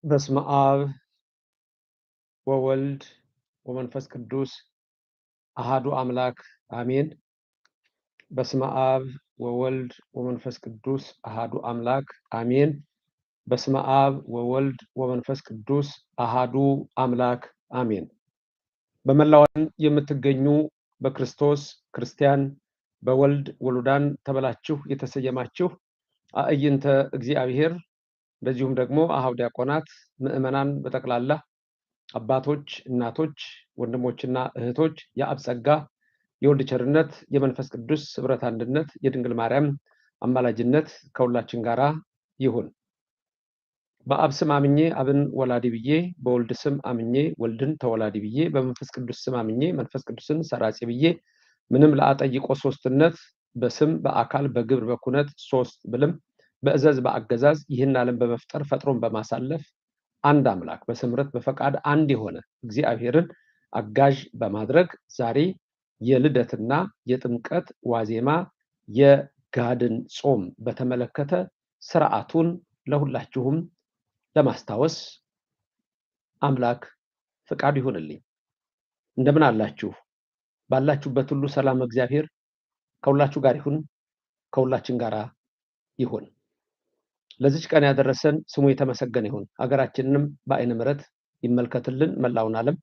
በስመ አብ ወወልድ ወመንፈስ ቅዱስ አሃዱ አምላክ አሜን። በስመ አብ ወወልድ ወመንፈስ ቅዱስ አሃዱ አምላክ አሜን። በስመ አብ ወወልድ ወመንፈስ ቅዱስ አሃዱ አምላክ አሜን። በመላው ዓለም የምትገኙ በክርስቶስ ክርስቲያን በወልድ ወሉዳን ተብላችሁ የተሰየማችሁ አዕይንተ እግዚአብሔር እንደዚሁም ደግሞ አኀው ዲያቆናት ምዕመናን በጠቅላላ አባቶች፣ እናቶች፣ ወንድሞችና እህቶች የአብ ጸጋ የወልድ ቸርነት የመንፈስ ቅዱስ ኅብረት አንድነት የድንግል ማርያም አማላጅነት ከሁላችን ጋራ ይሁን። በአብ ስም አምኜ አብን ወላዲ ብዬ፣ በወልድ ስም አምኜ ወልድን ተወላዲ ብዬ፣ በመንፈስ ቅዱስ ስም አምኜ መንፈስ ቅዱስን ሰራጺ ብዬ ምንም ለአጠይቆ ሶስትነት በስም በአካል በግብር በኩነት ሶስት ብልም በእዘዝ በአገዛዝ ይህን ዓለም በመፍጠር ፈጥሮን በማሳለፍ አንድ አምላክ በስምረት በፈቃድ አንድ የሆነ እግዚአብሔርን አጋዥ በማድረግ ዛሬ የልደትና የጥምቀት ዋዜማ የጋድን ጾም በተመለከተ ስርዓቱን ለሁላችሁም ለማስታወስ አምላክ ፈቃዱ ይሁንልኝ። እንደምን አላችሁ? ባላችሁበት ሁሉ ሰላም እግዚአብሔር ከሁላችሁ ጋር ይሁን፣ ከሁላችን ጋር ይሁን። ለዚች ቀን ያደረሰን ስሙ የተመሰገነ ይሁን። ሀገራችንንም በዓይነ ምሕረት ይመልከትልን፣ መላውን ዓለም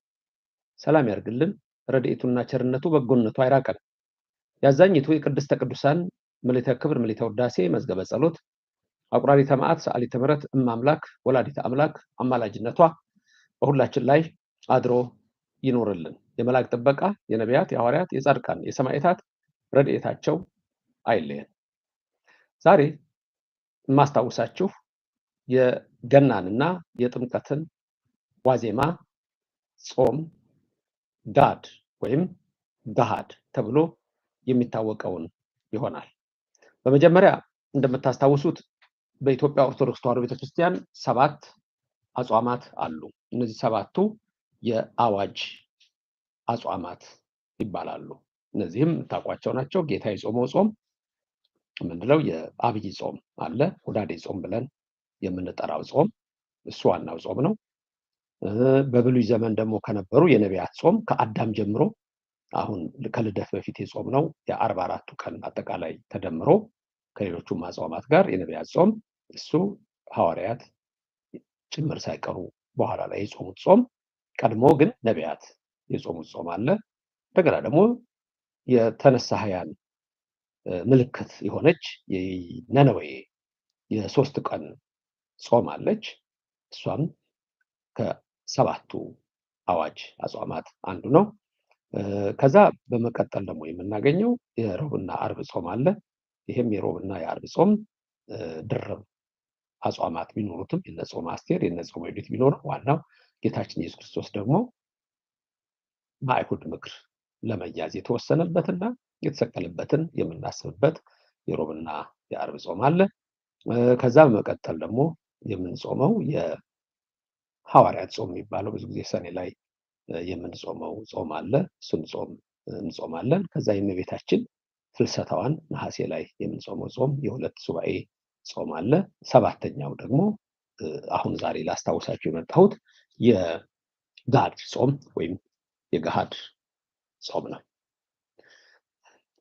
ሰላም ያርግልን። ረድኤቱና ቸርነቱ በጎነቱ አይራቀን። ያዛኝቱ የቅድስተ ቅዱሳን ምልዕተ ክብር ምልዕተ ውዳሴ መዝገበ ጸሎት አቁራሪተ መዓት ሰዓሊተ ምሕረት እማምላክ ወላዲተ አምላክ አማላጅነቷ በሁላችን ላይ አድሮ ይኖርልን። የመላእክት ጥበቃ፣ የነቢያት፣ የሐዋርያት፣ የጻድቃን፣ የሰማዕታት ረድኤታቸው አይለየን። ዛሬ የማስታውሳችሁ የገናንና የጥምቀትን ዋዜማ ጾም ጋድ ወይም ገሃድ ተብሎ የሚታወቀውን ይሆናል። በመጀመሪያ እንደምታስታውሱት በኢትዮጵያ ኦርቶዶክስ ተዋሕዶ ቤተክርስቲያን 7 አጽዋማት አሉ። እነዚህ 7ቱ የአዋጅ አጽዋማት ይባላሉ። እነዚህም የምታውቋቸው ናቸው። ጌታ የጾመው ጾም ምንድነው? የአብይ ጾም አለ። ሁዳዴ ጾም ብለን የምንጠራው ጾም እሱ ዋናው ጾም ነው። በብሉይ ዘመን ደግሞ ከነበሩ የነቢያት ጾም ከአዳም ጀምሮ አሁን ከልደት በፊት የጾም ነው የ44ቱ ቀን አጠቃላይ ተደምሮ ከሌሎቹም አጽዋማት ጋር የነቢያት ጾም እሱ ሐዋርያት ጭምር ሳይቀሩ በኋላ ላይ የጾሙት ጾም፣ ቀድሞ ግን ነቢያት የጾሙት ጾም አለ። እንደገና ደግሞ የተነሳህያን ምልክት የሆነች የነነዌ የ3 ቀን ጾም አለች። እሷም ከ7ቱ አዋጅ አጽዋማት አንዱ ነው። ከዛ በመቀጠል ደግሞ የምናገኘው የሮብና አርብ ጾም አለ። ይሄም የሮብና የአርብ ጾም ድርብ አጽዋማት ቢኖሩትም የነጾመ አስቴር የነጾመ ዮዲት ቢኖር ዋናው ጌታችን ኢየሱስ ክርስቶስ ደግሞ በአይሁድ ምክር ለመያዝ የተወሰነበትና የተሰቀለበትን የምናስብበት የሮብና የአርብ ጾም አለ። ከዛ በመቀጠል ደግሞ የምንጾመው የሐዋርያት ጾም የሚባለው ብዙ ጊዜ ሰኔ ላይ የምንጾመው ጾም አለ። እሱን ጾም እንጾማለን። ከዛ የእመቤታችን ፍልሰታዋን ነሐሴ ላይ የምንጾመው ጾም የሁለት ሱባኤ ጾም አለ። 7ኛው ደግሞ አሁን ዛሬ ላስታውሳችሁ የመጣሁት የጋድ ጾም ወይም የገሃድ ጾም ነው።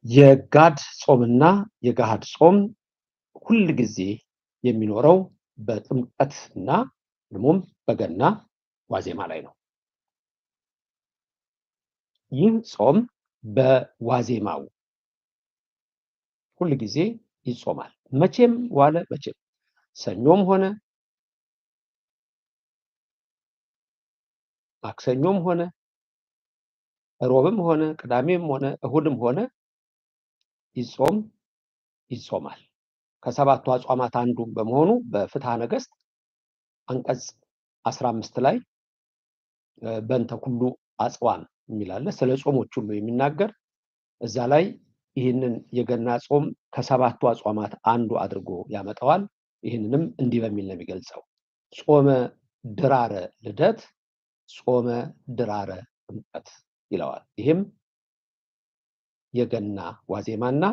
የጋድ ጾምና የገሃድ ጾም ሁል ጊዜ የሚኖረው በጥምቀትና ደግሞም በገና ዋዜማ ላይ ነው። ይህ ጾም በዋዜማው ሁል ጊዜ ይጾማል። መቼም ዋለ መቼም ሰኞም ሆነ ማክሰኞም ሆነ ሮብም ሆነ ቅዳሜም ሆነ እሁድም ሆነ ይጾማል። ከ7ቱ አጽዋማት አንዱ በመሆኑ በፍትሐ ነገሥት አንቀጽ 15 ላይ በእንተ ኩሉ አጽዋም የሚላለ ስለ ጾሞች ሁሉ የሚናገር እዛ ላይ ይህንን የገና ጾም ከ7ቱ አጽዋማት አንዱ አድርጎ ያመጣዋል። ይህንንም እንዲህ በሚል ነው የሚገልጸው። ጾመ ድራረ ልደት፣ ጾመ ድራረ ጥምቀት ይለዋል። ይህም የገና ዋዜማና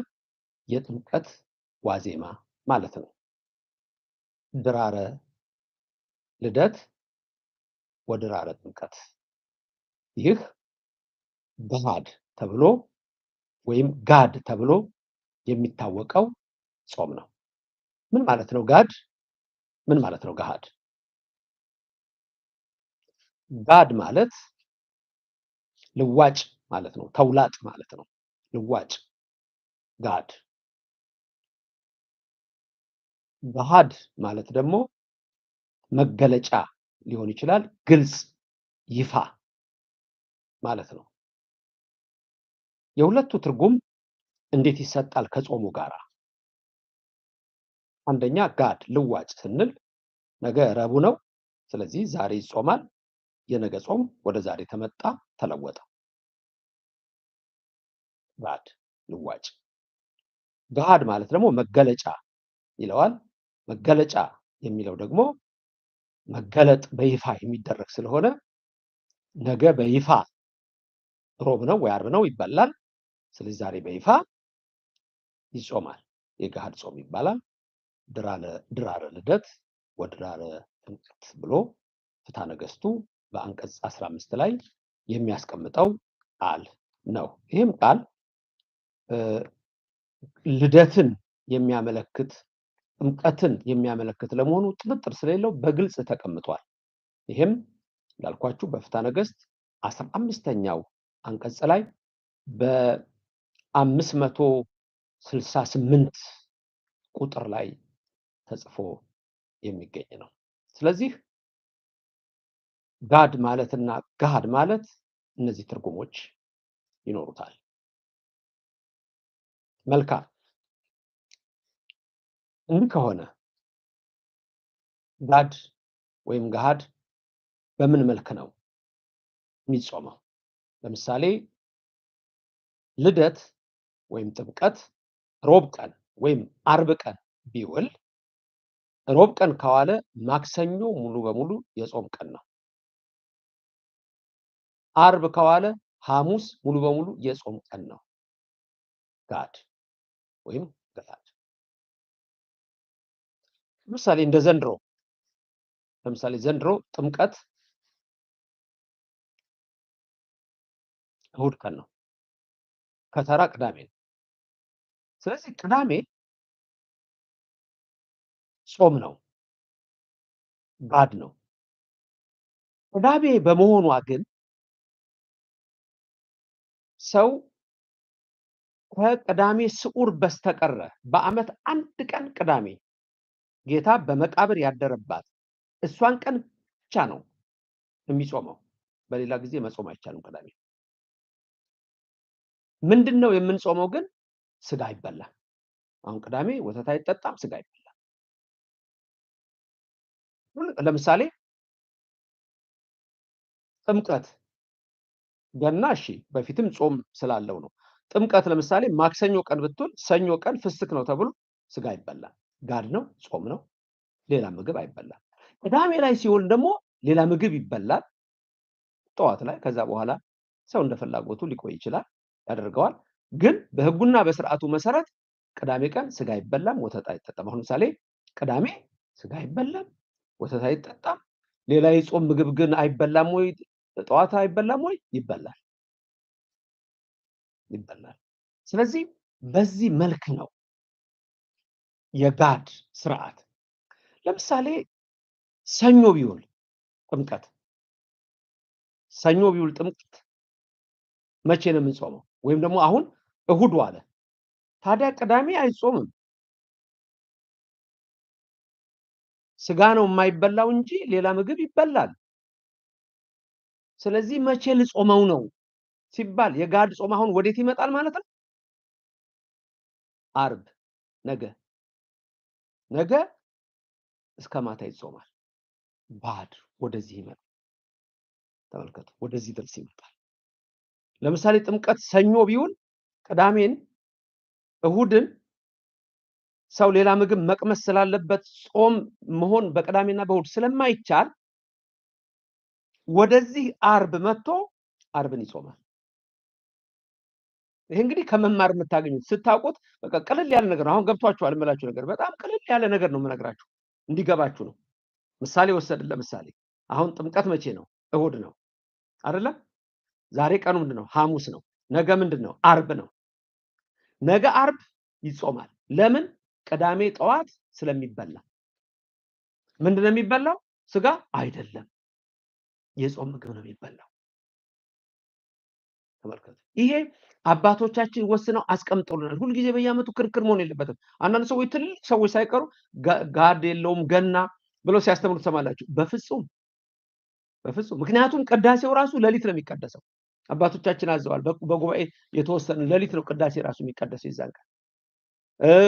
የጥምቀት ዋዜማ ማለት ነው። ድራረ ልደት ወድራረ ጥምቀት። ይህ ገሃድ ተብሎ ወይም ጋድ ተብሎ የሚታወቀው ጾም ነው። ምን ማለት ነው ጋድ? ምን ማለት ነው ገሃድ? ጋድ ማለት ልዋጭ ማለት ነው። ተውላጥ ማለት ነው። ልዋጭ ጋድ። ገሃድ ማለት ደግሞ መገለጫ ሊሆን ይችላል፣ ግልጽ፣ ይፋ ማለት ነው። የሁለቱ ትርጉም እንዴት ይሰጣል ከጾሙ ጋር? አንደኛ ጋድ ልዋጭ ስንል ነገ ረቡዕ ነው፣ ስለዚህ ዛሬ ይጾማል። የነገ ጾም ወደ ዛሬ ተመጣ፣ ተለወጠ። ጋድ ልዋጭ። ገሃድ ማለት ደግሞ መገለጫ ይለዋል። መገለጫ የሚለው ደግሞ መገለጥ በይፋ የሚደረግ ስለሆነ ነገ በይፋ ሮብ ነው ወይ ዓርብ ነው ይባላል። ስለዚህ ዛሬ በይፋ ይጾማል። የገሃድ ጾም ይባላል። ድራረ ልደት ወድራረ ጥምቀት ብሎ ፍትሐ ነገሥቱ በአንቀጽ 15 ላይ የሚያስቀምጠው ቃል ነው። ይህም ቃል ልደትን የሚያመለክት ጥምቀትን የሚያመለክት ለመሆኑ ጥርጥር ስለሌለው በግልጽ ተቀምጧል። ይህም እንዳልኳችሁ በፍትሐ ነገሥት 15ኛው አንቀጽ ላይ በ568 ቁጥር ላይ ተጽፎ የሚገኝ ነው። ስለዚህ ጋድ ማለትና ገሃድ ማለት እነዚህ ትርጉሞች ይኖሩታል። መልካም። እንዲህ ከሆነ ጋድ ወይም ገሃድ በምን መልክ ነው የሚጾመው? ለምሳሌ ልደት ወይም ጥምቀት ሮብ ቀን ወይም ዓርብ ቀን ቢውል ሮብ ቀን ከዋለ ማክሰኞ ሙሉ በሙሉ የጾም ቀን ነው። ዓርብ ከዋለ ሐሙስ ሙሉ በሙሉ የጾም ቀን ነው። ጋድ ወይም ገሃድ። ለምሳሌ እንደ ዘንድሮ ጥምቀት እሁድ ቀን ነው፣ ከተራ ቅዳሜ ነው። ስለዚህ ቅዳሜ ጾም ነው፣ ጋድ ነው። ቅዳሜ በመሆኗ ግን ሰው ከቅዳሜ ስዑር በስተቀረ በዓመት አንድ ቀን ቅዳሜ ጌታ በመቃብር ያደረባት እሷን ቀን ብቻ ነው የሚጾመው። በሌላ ጊዜ መጾም አይቻልም። ቅዳሜ ምንድነው የምንጾመው ግን? ስጋ አይበላም። አሁን ቅዳሜ ወተት አይጠጣም፣ ስጋ አይበላም። ለምሳሌ ጥምቀት፣ ገና እሺ በፊትም ጾም ስላለው ነው። ጥምቀት ለምሳሌ ማክሰኞ ቀን ብትውል ሰኞ ቀን ፍስክ ነው ተብሎ ስጋ አይበላም። ጋድ ነው፣ ጾም ነው፣ ሌላ ምግብ አይበላም። ቅዳሜ ላይ ሲሆን ደግሞ ሌላ ምግብ ይበላል ጠዋት ላይ። ከዛ በኋላ ሰው እንደ ፍላጎቱ ሊቆይ ይችላል፣ ያደርገዋል። ግን በሕጉና በስርዓቱ መሰረት ቅዳሜ ቀን ስጋ አይበላም፣ ወተት አይጠጣም። አሁን ለምሳሌ ቅዳሜ ስጋ አይበላም፣ ወተት አይጠጣም። ሌላ የጾም ምግብ ግን አይበላም ወይ? ጠዋት አይበላም ወይ? ይበላል፣ ይበላል። ስለዚህ በዚህ መልክ ነው የጋድ ስርዓት። ለምሳሌ ሰኞ ቢውል ጥምቀት፣ ሰኞ ቢውል ጥምቀት መቼ ነው የምንጾመው? ወይም ደግሞ አሁን እሁድ ዋለ፣ ታዲያ ቅዳሜ አይጾምም። ስጋ ነው የማይበላው እንጂ ሌላ ምግብ ይበላል። ስለዚህ መቼ ልጾመው ነው ሲባል የጋድ ጾም አሁን ወዴት ይመጣል ማለት ነው? ዓርብ፣ ነገ እስከ ማታ ይጾማል። ጋድ ወደዚህ ይመጣል። ተመልከቱ፣ ወደዚህ ድረስ ይመጣል። ለምሳሌ ጥምቀት ሰኞ ቢውል ቅዳሜን፣ እሁድን ሰው ሌላ ምግብ መቅመስ ስላለበት ጾም መሆን በቅዳሜና በእሁድ ስለማይቻል ወደዚህ ዓርብ መጥቶ ዓርብን ይጾማል። ይሄ እንግዲህ ከመማር የምታገኙት ስታውቁት በቃ ቅልል ያለ ነገር ነው። አሁን ገብቷችኋል የምላችሁ ነገር በጣም ቅልል ያለ ነገር ነው የምነግራችሁ፣ እንዲገባችሁ ነው። ምሳሌ ወሰድን። ለምሳሌ አሁን ጥምቀት መቼ ነው? እሁድ ነው አይደለ? ዛሬ ቀኑ ምንድነው? ሐሙስ ነው። ነገ ምንድነው? አርብ ነው። ነገ አርብ ይጾማል። ለምን? ቅዳሜ ጠዋት ስለሚበላ። ምንድነው የሚበላው? ስጋ አይደለም። የጾም ምግብ ነው የሚበላው። ተመልከቱ። ይሄ አባቶቻችን ወስነው አስቀምጠውልናል። ሁልጊዜ በየዓመቱ ክርክር መሆን የለበትም። አንዳንድ ሰዎች ትልልቅ ሰዎች ሳይቀሩ ጋድ የለውም ገና ብለው ሲያስተምሩ ትሰማላችሁ። በፍጹም በፍጹም። ምክንያቱም ቅዳሴው ራሱ ሌሊት ነው የሚቀደሰው። አባቶቻችን አዘዋል። በጉባኤ የተወሰነ ሌሊት ነው ቅዳሴ ራሱ የሚቀደሰው ይዛን ቀን።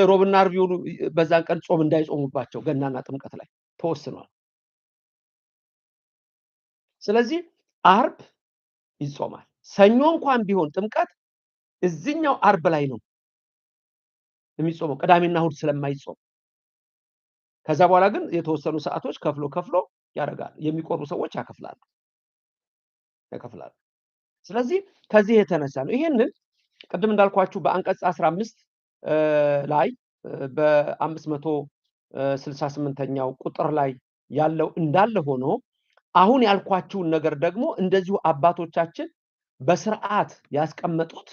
ሮብና ዓርብ ይውሉ በዛን ቀን ጾም እንዳይጾሙባቸው ገናና ጥምቀት ላይ ተወስኗል። ስለዚህ ዓርብ ይጾማል። ሰኞ እንኳን ቢሆን ጥምቀት እዚህኛው ዓርብ ላይ ነው የሚጾመው፣ ቅዳሜና እሁድ ስለማይጾም። ከዛ በኋላ ግን የተወሰኑ ሰዓቶች ከፍሎ ያደርጋል። የሚቆርቡ ሰዎች ያከፍላሉ። ስለዚህ ከዚህ የተነሳ ነው ይሄንን ቅድም እንዳልኳችሁ በአንቀጽ 15 ላይ በ568ኛው ቁጥር ላይ ያለው እንዳለ ሆኖ አሁን ያልኳችሁን ነገር ደግሞ እንደዚሁ አባቶቻችን በስርዓት ያስቀመጡት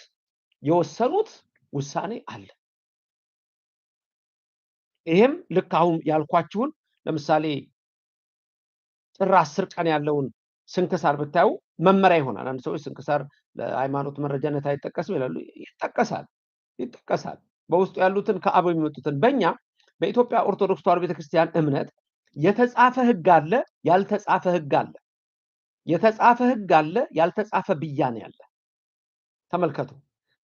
የወሰኑት ውሳኔ አለ። ይሄም ልክ አሁን ያልኳችሁን ለምሳሌ ጥር 10 ቀን ያለውን ስንክሳር ብታዩ መመሪያ ይሆናል። አንድ ሰዎች ስንክሳር ለሃይማኖት መረጃነት አይጠቀስም ይላሉ። ይጠቀሳል። በውስጡ ያሉትን ከአበው የሚመጡትን በእኛ በኢትዮጵያ ኦርቶዶክስ ተዋሕዶ ቤተክርስቲያን እምነት የተጻፈ ሕግ አለ፣ ያልተጻፈ ሕግ አለ። የተጻፈ ሕግ አለ፣ ያልተጻፈ ብያኔ አለ። ተመልከቱ።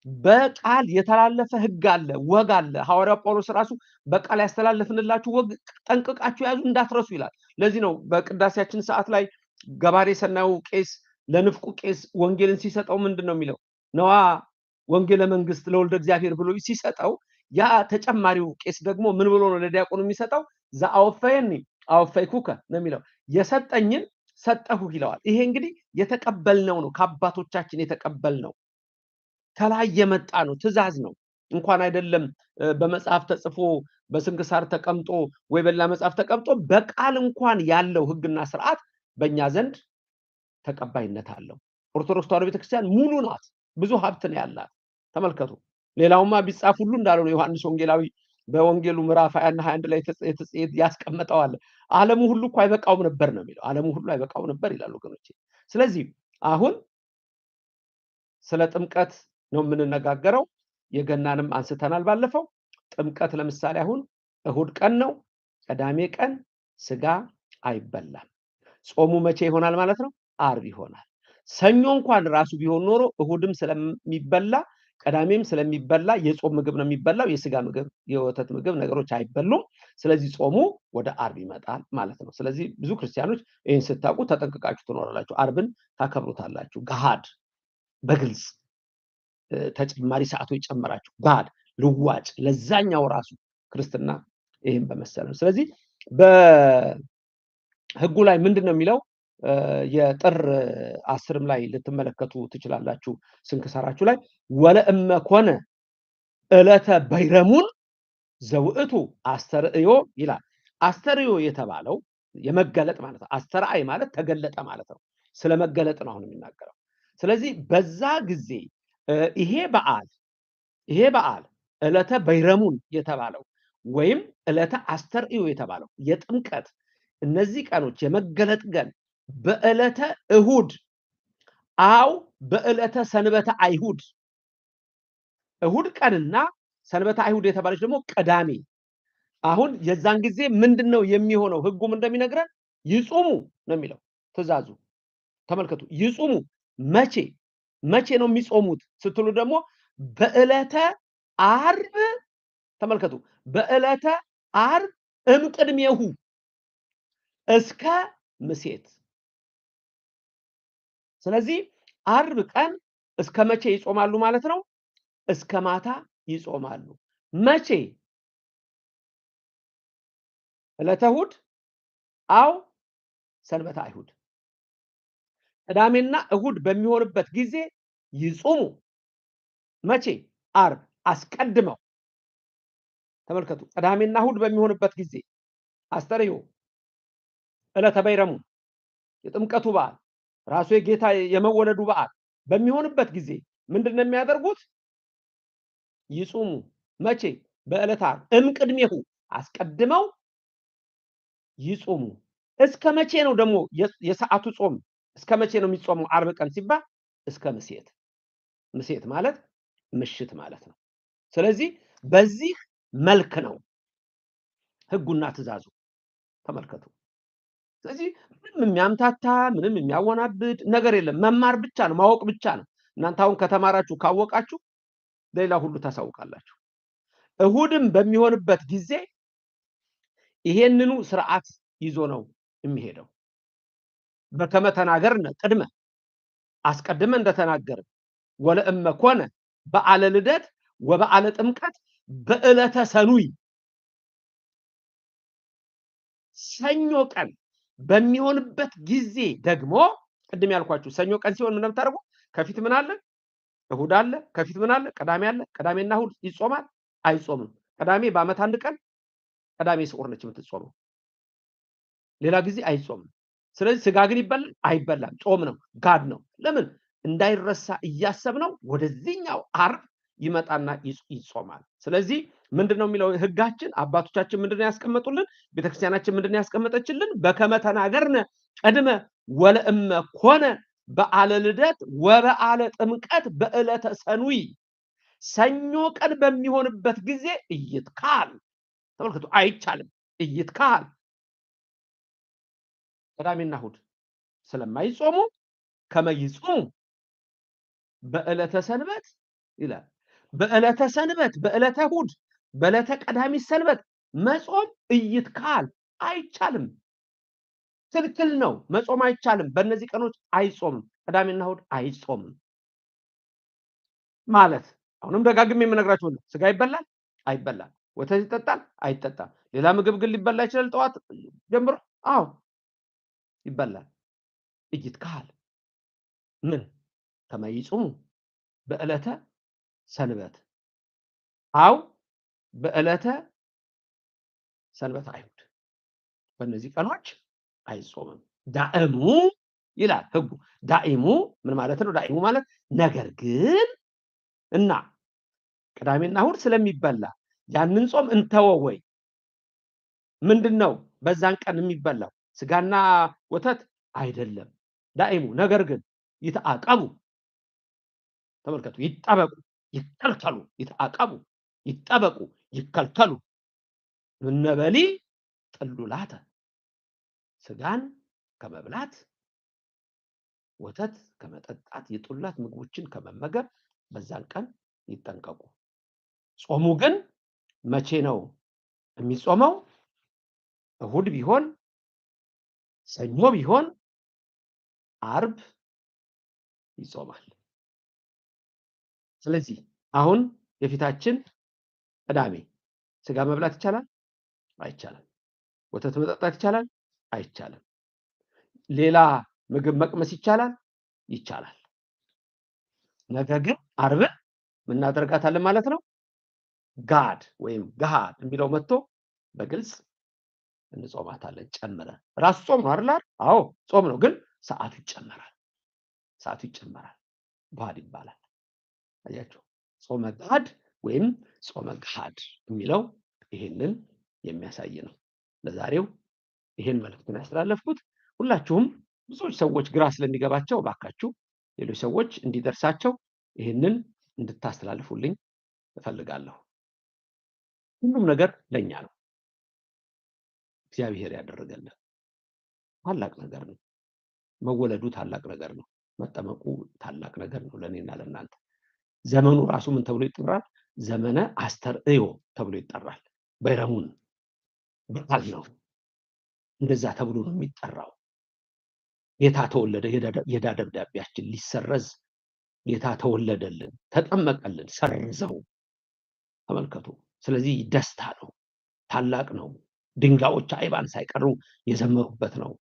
በቃል የተላለፈ ሕግ አለ፣ ወግ አለ። ሐዋርያው ጳውሎስ ራሱ በቃል ያስተላለፍንላችሁ ወግ ጠንቅቃችሁ ያዙ እንዳትረሱ ይላል። ለዚህ ነው በቅዳሴያችን ሰዓት ላይ ገባሬ ሰናዩ ቄስ ለንፍቁ ቄስ ወንጌልን ሲሰጠው ምንድነው የሚለው? ነዋ ወንጌለ መንግስት ለወልደ እግዚአብሔር ብሎ ሲሰጠው ያ ተጨማሪው ቄስ ደግሞ ምን ብሎ ነው ለዲያቆኑ የሚሰጠው? ዘአወፈየኒ አወፈይኩከ ነው የሚለው። የሰጠኝን ሰጠሁ ይለዋል። ይሄ እንግዲህ የተቀበልነው ነው፣ ከአባቶቻችን የተቀበልነው ከላይ የመጣ ነው፣ ትእዛዝ ነው። እንኳን አይደለም በመጽሐፍ ተጽፎ በስንክሳር ተቀምጦ ወይ በሌላ መጽሐፍ ተቀምጦ በቃል እንኳን ያለው ሕግና ስርዓት በእኛ ዘንድ ተቀባይነት አለው። ኦርቶዶክስ ተዋሕዶ ቤተክርስቲያን ሙሉ ናት፣ ብዙ ሀብት ነው ያላት። ተመልከቱ። ሌላውማ ቢጻፍ ሁሉ እንዳለው ዮሐንስ ወንጌላዊ በወንጌሉ ምዕራፍ 21 21 ላይ ያስቀመጠው አለ። ዓለሙ ሁሉ እኮ አይበቃውም ነበር ነው የሚለው። ዓለሙ ሁሉ አይበቃውም ነበር ይላሉ ወገኖቼ። ስለዚህ አሁን ስለ ጥምቀት ነው የምንነጋገረው። የገናንም አንስተናል ባለፈው። ጥምቀት ለምሳሌ አሁን እሁድ ቀን ነው፣ ቅዳሜ ቀን ስጋ አይበላም። ጾሙ መቼ ይሆናል ማለት ነው? ዓርብ ይሆናል። ሰኞ እንኳን ራሱ ቢሆን ኖሮ እሁድም ስለሚበላ ቅዳሜም ስለሚበላ የጾም ምግብ ነው የሚበላው። የስጋ ምግብ፣ የወተት ምግብ ነገሮች አይበሉም። ስለዚህ ጾሙ ወደ ዓርብ ይመጣል ማለት ነው። ስለዚህ ብዙ ክርስቲያኖች ይህን ስታውቁ ተጠንቅቃችሁ ትኖራላችሁ። ዓርብን ታከብሩታላችሁ። ገሃድ በግልጽ ተጨማሪ ሰዓቶች ጨመራችሁ ገሃድ ልዋጭ ለዛኛው ራሱ ክርስትና ይሄን በመሰለ ነው። ስለዚህ በሕጉ ላይ ምንድነው የሚለው? የጥር 10ም ላይ ልትመለከቱ ትችላላችሁ ስንክሳራችሁ ላይ ወለእመ ኮነ ዕለተ በይረሙን ዘውእቱ አስተርእዮ ይላል። አስተርእዮ የተባለው የመገለጥ ማለት ነው። አስተርአይ ማለት ተገለጠ ማለት ነው። ስለመገለጥ ነው አሁን የሚናገረው። ስለዚህ በዛ ጊዜ ይሄ በዓል ዕለተ በይረሙን የተባለው ወይም ዕለተ አስተርእዮ የተባለው የጥምቀት እነዚህ ቀኖች የመገለጥ ቀን በዕለተ እሁድ አው በዕለተ ሰንበተ አይሁድ፣ እሁድ ቀንና ሰንበተ አይሁድ የተባለች ደግሞ ቅዳሜ። አሁን የዛን ጊዜ ምንድነው የሚሆነው? ሕጉም እንደሚነግረን ይጹሙ ነው የሚለው ትእዛዙ። ተመልከቱ። ይጹሙ መቼ ነው የሚጾሙት ስትሉ ደግሞ በዕለተ ዓርብ። ተመልከቱ። በዕለተ ዓርብ እምቅድሜሁ እስከ ምሴት። ስለዚህ ዓርብ ቀን እስከ መቼ ይጾማሉ ማለት ነው? እስከ ማታ ይጾማሉ። መቼ? ዕለተ እሁድ አው ሰንበተ አይሁድ። ቅዳሜና እሁድ በሚሆንበት ጊዜ ይጾሙ። መቼ? ዓርብ አስቀድመው። ተመልከቱ። ቅዳሜና እሁድ በሚሆንበት ጊዜ አስተርእዮ፣ ዕለተ በይረሙ የጥምቀቱ በዓል ራሱ የጌታ የመወለዱ በዓል በሚሆንበት ጊዜ ምንድነው የሚያደርጉት? ይጾሙ። መቼ? በዕለተ ዓርብ እምቅድሜሁ አስቀድመው ይጾሙ። እስከ መቼ ነው ደግሞ የሰዓቱ ጾም? እስከ መቼ ነው የሚጾመው? ዓርብ ቀን ሲባል እስከ ምሴት። ምሴት ማለት ምሽት ማለት ነው። ስለዚህ በዚህ መልክ ነው ሕጉና ትእዛዙ። ተመልከቱ። ስለዚህ ምንም የሚያምታታ ምንም የሚያወናብድ ነገር የለም። መማር ብቻ ነው፣ ማወቅ ብቻ ነው። እናንተ አሁን ከተማራችሁ ካወቃችሁ ሌላ ሁሉ ታሳውቃላችሁ። እሁድም በሚሆንበት ጊዜ ይሄንኑ ስርዓት ይዞ ነው የሚሄደው። በከመ ተናገርነ ቅድመ አስቀድመ እንደተናገርን ወለእመ ኮነ በዓለ ልደት ወበዓለ ጥምቀት በዕለተ ሰኑይ ሰኞ ቀን በሚሆንበት ጊዜ ደግሞ ቅድም ያልኳችሁ ሰኞ ቀን ሲሆን ምን እንደምታደርጉ? ከፊት ምን አለ? እሁድ አለ። ከፊት ምን አለ? ቅዳሜ አለ። ቅዳሜና እሁድ ይጾማል? አይጾምም። ቅዳሜ በዓመት አንድ ቀን ቅዳሜ ስዑር ነች የምትጾመው። ሌላ ጊዜ አይጾምም። ስለዚህ ስጋ ግን ይበላል? አይበላም። ጾም ነው፣ ጋድ ነው። ለምን እንዳይረሳ እያሰብነው ወደዚህኛው ዓርብ ይመጣና ይጾማል። ስለዚህ ምንድነው የሚለው ሕጋችን? አባቶቻችን ምንድነው ያስቀመጡልን? ቤተክርስቲያናችን ምንድነው ያስቀመጠችልን? በከመ ተናገርነ ቅድመ ወለእመ ኮነ በዓለ ልደት ወበዓለ ጥምቀት በዕለተ ሰኑይ ሰኞ ቀን በሚሆንበት ጊዜ እይትካል። ተመልከቱ፣ አይቻልም። እይትካል ቅዳሜና እሁድ ስለማይጾሙ ከመ ይጾሙ በዕለተ ሰንበት ይላል። በዕለተ ሰንበት፣ በዕለተ እሁድ፣ በዕለተ ቀዳሚት ሰንበት መጾም እይትካል አይቻልም። ክልክል ነው። መጾም አይቻልም። በእነዚህ ቀኖች አይጾምም። ቅዳሜና እሁድ አይጾምም ማለት አሁንም ደጋግሜ የምነግራችሁ ነው። ስጋ ይበላል? አይበላም። ወተት ይጠጣል? አይጠጣም። ሌላ ምግብ ግን ሊበላ ይችላል። ጠዋት ጀምሮ አዎ ይበላል። እይትካል ምን ከመ ይጾሙ በዕለተ ሰንበት አው በዕለተ ሰንበት አይሁድ በእነዚህ ቀኖች አይጾምም። ዳእሙ ይላል ሕጉ። ዳኢሙ ምን ማለት ነው? ዳኢሙ ማለት ነገር ግን እና ቅዳሜና እሁድ ስለሚበላ ያንን ጾም እንተወው ወይ? ምንድነው በዛን ቀን የሚበላው? ስጋና ወተት አይደለም። ዳኢሙ ነገር ግን ይተአቀቡ። ተመልከቱ፣ ይጠበቁ፣ ይከልከሉ። ይተአቀቡ፣ ይጠበቁ፣ ይከልከሉ። እነበሊ ጥሉላተ ስጋን ከመብላት ወተት ከመጠጣት የጥሉላት ምግቦችን ከመመገብ በዛን ቀን ይጠንቀቁ። ጾሙ ግን መቼ ነው የሚጾመው? እሁድ ቢሆን፣ ሰኞ ቢሆን፣ ዓርብ ይጾማል። ስለዚህ አሁን የፊታችን ቅዳሜ ስጋ መብላት ይቻላል? አይቻልም። ወተት መጠጣት ይቻላል? አይቻልም። ሌላ ምግብ መቅመስ ይቻላል? ይቻላል። ነገር ግን ዓርብን ምን እናደርጋታለን ማለት ነው? ጋድ ወይም ገሃድ የሚለው መጥቶ በግልጽ እንጾማታለን ጨምረን። ራሱ ጾም ነው አይደል? አዎ ጾም ነው፣ ግን ሰዓቱ ይጨመራል። ሰዓቱ ይጨመራል። ጋድ ይባላል። አያችሁ፣ ጾመ ጋድ ወይም ጾመ ገሃድ የሚለው ይሄንን የሚያሳይ ነው። ለዛሬው ይሄን መልእክቱን ያስተላለፍኩት ሁላችሁም ብዙዎች ሰዎች ግራ ስለሚገባቸው ባካችሁ ሌሎች ሰዎች እንዲደርሳቸው ይሄንን እንድታስተላልፉልኝ እፈልጋለሁ። ሁሉም ነገር ለኛ ነው። እግዚአብሔር ያደረገልን ታላቅ ነገር ነው። መወለዱ ታላቅ ነገር ነው። መጠመቁ ታላቅ ነገር ነው ለኔና ለእናንተ። ዘመኑ ራሱ ምን ተብሎ ይጠራል? ዘመነ አስተርእዮ ተብሎ ይጠራል። በረሙን በዓል ነው። እንደዛ ተብሎ ነው የሚጠራው። ጌታ ተወለደ፣ የዕዳ ደብዳቤያችን ሊሰረዝ ጌታ ተወለደልን፣ ተጠመቀልን፣ ሰርዘው። ተመልከቱ። ስለዚህ ደስታ ነው፣ ታላቅ ነው። ድንጋዮች አይባን ሳይቀሩ የዘመሩበት ነው።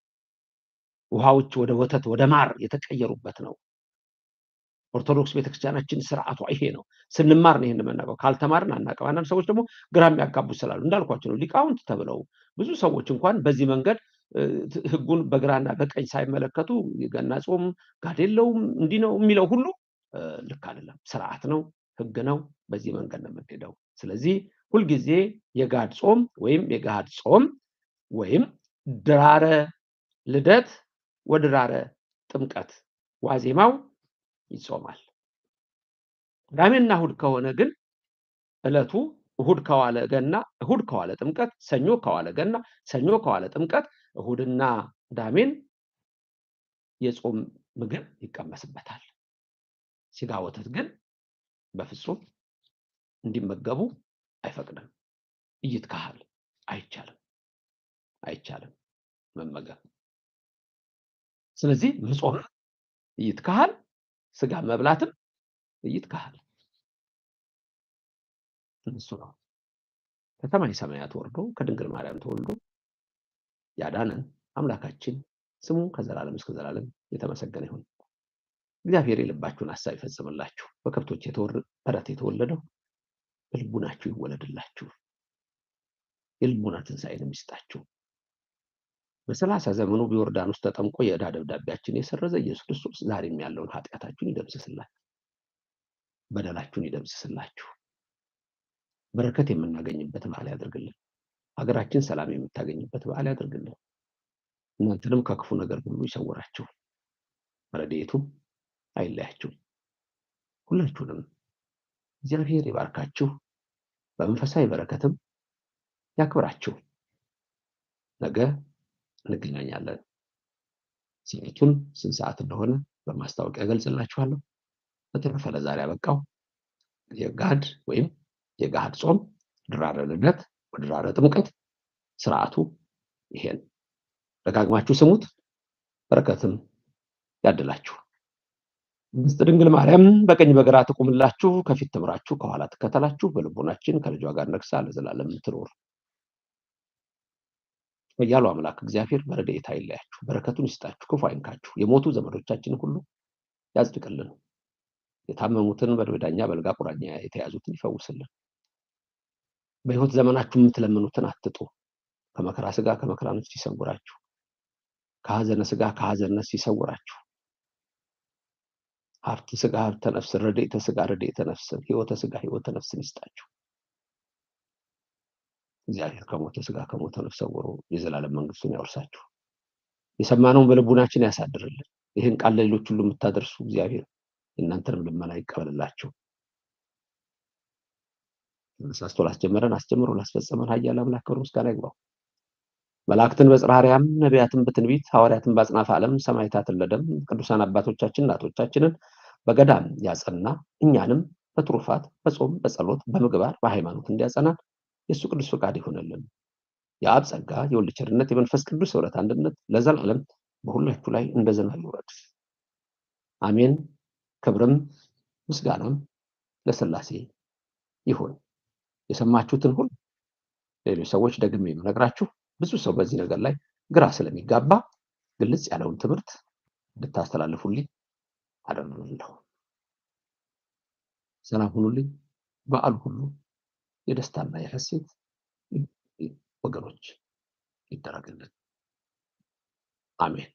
ውሃዎች ወደ ወተት ወደ ማር የተቀየሩበት ነው። ኦርቶዶክስ ቤተክርስቲያናችን ስርዓቷ ይሄ ነው። ስንማር ነው ይሄን የምናውቀው። ካልተማርን አናውቅም። አንዳንድ ሰዎች ደግሞ ግራ የሚያጋቡ ስላሉ እንዳልኳቸው ነው። ሊቃውንት ተብለው ብዙ ሰዎች እንኳን በዚህ መንገድ ህጉን በግራና በቀኝ ሳይመለከቱ የገና ጾም ጋድ የለውም እንዲህ ነው የሚለው ሁሉ ልክ አይደለም። ስርዓት ነው፣ ህግ ነው። በዚህ መንገድ ነው የምንሄደው። ስለዚህ ሁልጊዜ የጋድ ጾም ወይም የገሃድ ጾም ወይም ድራረ ልደት ወድራረ ጥምቀት ዋዜማው ይጾማል። ቅዳሜና እሁድ ከሆነ ግን ዕለቱ እሁድ ከዋለ ገና፣ እሁድ ከዋለ ጥምቀት፣ ሰኞ ከዋለ ገና፣ ሰኞ ከዋለ ጥምቀት፣ እሁድና ቅዳሜን የጾም ምግብ ይቀመስበታል። ስጋ ወተት ግን በፍጹም እንዲመገቡ አይፈቅድም። ይትካሃል፣ አይቻልም መመገብ። ስለዚህ መጾም ይትካሃል፣ ስጋ መብላትም ይትካሃል። እሱ ነው ከሰማይ ሰማያት ወርዶ ከድንግል ማርያም ተወልዶ ያዳነን አምላካችን ስሙ ከዘላለም እስከ ዘላለም የተመሰገነ ይሁን። እግዚአብሔር የልባችሁን ሐሳብ ይፈጽምላችሁ። በከብቶች በረት የተወለደው በልቡናችሁ ይወለድላችሁ። የልቡና ትንሣኤንም ይስጣችሁ። በ30 ዘመኑ በዮርዳኖስ ተጠምቆ የዕዳ ደብዳቤያችን የሰረዘ ኢየሱስ ክርስቶስ ዛሬም ያለውን ኃጢአታችሁን ይደምስስላችሁ፣ በደላችሁን ይደምስስላችሁ። በረከት የምናገኝበት በዓል ያድርግልን። ሀገራችን ሰላም የምታገኝበት በዓል ያድርግልን። እናንተንም ከክፉ ነገር ሁሉ ይሰውራችሁ፣ ረድኤቱ አይለያችሁ። ሁላችሁንም እግዚአብሔር ይባርካችሁ፣ በመንፈሳዊ በረከትም ያክብራችሁ። ነገ እንገናኛለን። ሰዓቱን ስንት ሰዓት እንደሆነ በማስታወቂያ ገልጽላችኋለሁ። በተረፈ ለዛሬ አበቃው። የጋድ ወይም የገሃድ ጾም ድራረ ልደት ወድራረ ጥምቀት ስርዓቱ ይሄን ደጋግማችሁ ስሙት። በረከትም ያድላችሁ። ቅድስት ድንግል ማርያም በቀኝ በግራ ትቁምላችሁ፣ ከፊት ትምራችሁ፣ ከኋላ ትከተላችሁ። በልቦናችን ከልጇ ጋር ነግሳ ለዘላለም ትኖር። በያሉ አምላክ እግዚአብሔር በረድኤቱ አይለያችሁ፣ በረከቱን ይስጣችሁ፣ ክፉ አይንካችሁ። የሞቱ ዘመዶቻችን ሁሉ ያጽድቅልን። የታመሙትን በበዳኛ በልጋ ቁራኛ የተያዙትን ይፈውስልን። በሕይወት ዘመናችሁ የምትለምኑትን አትጡ። ከመከራ ስጋ ከመከራ ነፍስ ይሰውራችሁ። ከሐዘነ ስጋ ከሐዘነ ነፍስ ይሰውራችሁ። ሀብተ ስጋ ሀብተ ነፍስ፣ ረድኤተ ስጋ ረድኤተ ነፍስ፣ ሕይወተ ስጋ ሕይወተ ነፍስን ይስጣችሁ። እግዚአብሔር ከሞተ ስጋ ከሞተ ነፍስ ሰውሮ የዘላለም መንግስቱን ያወርሳችሁ። የሰማነውን በልቡናችን ያሳድርልን። ይህን ቃል ለሌሎች ሁሉ የምታደርሱ እግዚአብሔር የእናንተንም ልመና ይቀበልላችሁ። ተነሳስቶ ላስጀመረን አስጀምሮ ላስፈጸመን ኃያል አምላክ ክብር ምስጋና ይግባው። መላእክትን በጽርሐ አርያም፣ ነቢያትን በትንቢት፣ ሐዋርያትን በአጽናፈ ዓለም፣ ሰማዕታትን ለደም፣ ቅዱሳን አባቶቻችን እናቶቻችንን በገዳም ያጸና እኛንም በትሩፋት በጾም በጸሎት በምግባር በሃይማኖት እንዲያጸናን የእሱ ቅዱስ ፈቃድ ይሆንልን። የአብ ጸጋ የወልድ ቸርነት የመንፈስ ቅዱስ ኅብረት አንድነት ለዘላለም በሁላችሁ ላይ እንደ ዝናብ ይውረድ። አሜን። ክብርም ምስጋናም ለሥላሴ ይሁን። የሰማችሁትን ሁሉ ሌሎች ሰዎች ደግሜ የምነግራችሁ ብዙ ሰው በዚህ ነገር ላይ ግራ ስለሚጋባ ግልጽ ያለውን ትምህርት እንድታስተላልፉልኝ አደራለሁ። ሰላም ሁኑልኝ። በዓሉ ሁሉ የደስታና የሐሴት ወገኖች ይደረግልን። አሜን።